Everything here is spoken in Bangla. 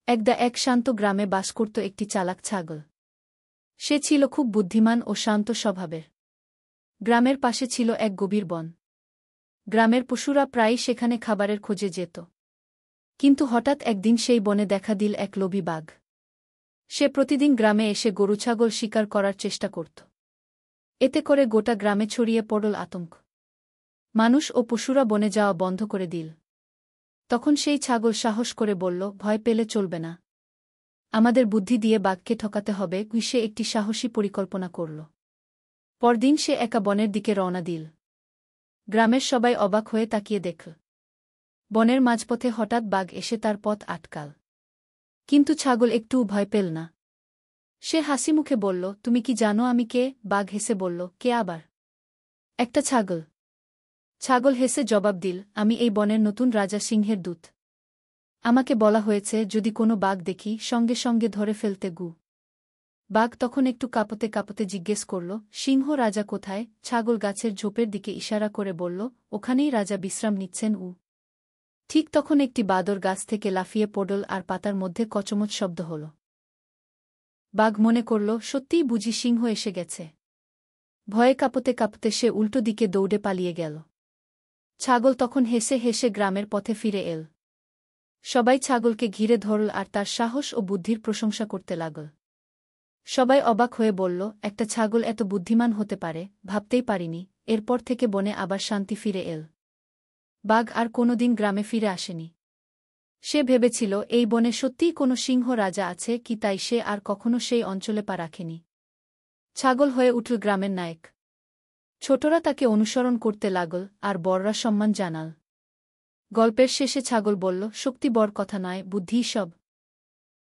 একদা এক শান্ত গ্রামে বাস করত একটি চালাক ছাগল। সে ছিল খুব বুদ্ধিমান ও শান্ত স্বভাবের। গ্রামের পাশে ছিল এক গভীর বন। গ্রামের পশুরা প্রায়ই সেখানে খাবারের খোঁজে যেত। কিন্তু হঠাৎ একদিন সেই বনে দেখা দিল এক লোভী বাঘ। সে প্রতিদিন গ্রামে এসে গরু-ছাগল শিকার করার চেষ্টা করত। এতে করে গোটা গ্রামে ছড়িয়ে পড়ল আতঙ্ক। মানুষ ও পশুরা বনে যাওয়া বন্ধ করে দিল। তখন সেই ছাগল সাহস করে বলল, ভয় পেলে চলবে না। আমাদের বুদ্ধি দিয়ে বাঘকে ঠকাতে হবে। সে একটি সাহসী পরিকল্পনা করল। পরদিন সে একা বনের দিকে রওনা দিল। গ্রামের সবাই অবাক হয়ে তাকিয়ে দেখল। বনের মাঝপথে হঠাৎ বাঘ এসে তার পথ আটকাল। কিন্তু ছাগল একটুও ভয় পেল না। সে হাসিমুখে বলল, তুমি কি জানো আমি কে? বাঘ হেসে বলল, কে আবার? একটা ছাগল। ছাগল হেসে জবাব দিল, আমি এই বনের নতুন রাজা সিংহের দূত। আমাকে বলা হয়েছে যদি কোনো বাঘ দেখি সঙ্গে সঙ্গে ধরে ফেলতে গু। বাঘ তখন একটু কাঁপতে কাঁপতে জিজ্ঞেস করল, সিংহ রাজা কোথায়? ছাগল গাছের ঝোপের দিকে ইশারা করে বলল, ওখানেই রাজা বিশ্রাম নিচ্ছেন। ঠিক তখন একটি বাদর গাছ থেকে লাফিয়ে পড়ল আর পাতার মধ্যে কচমচ শব্দ হল। বাঘ মনে করল, সত্যিই বুঝি সিংহ এসে গেছে। ভয়ে কাঁপতে কাঁপতে সে উল্টো দিকে দৌড়ে পালিয়ে গেল। ছাগল তখন হেসে হেসে গ্রামের পথে ফিরে এল। সবাই ছাগলকে ঘিরে ধরল আর তার সাহস ও বুদ্ধির প্রশংসা করতে লাগল। সবাই অবাক হয়ে বলল, একটা ছাগল এত বুদ্ধিমান হতে পারে, ভাবতেই পারিনি। এরপর থেকে বনে আবার শান্তি ফিরে এল। বাঘ আর কোনোদিন গ্রামে ফিরে আসেনি। সে ভেবেছিল এই বনে সত্যিই কোনো সিংহ রাজা আছে কি, তাই সে আর কখনো সেই অঞ্চলে পা রাখেনি। ছাগল হয়ে উঠল গ্রামের নায়ক। ছোটরা তাকে অনুসরণ করতে লাগল আর বড়রা সম্মান জানাল। গল্পের শেষে ছাগল বলল, শক্তি বড় কথা নয়, বুদ্ধিই সব।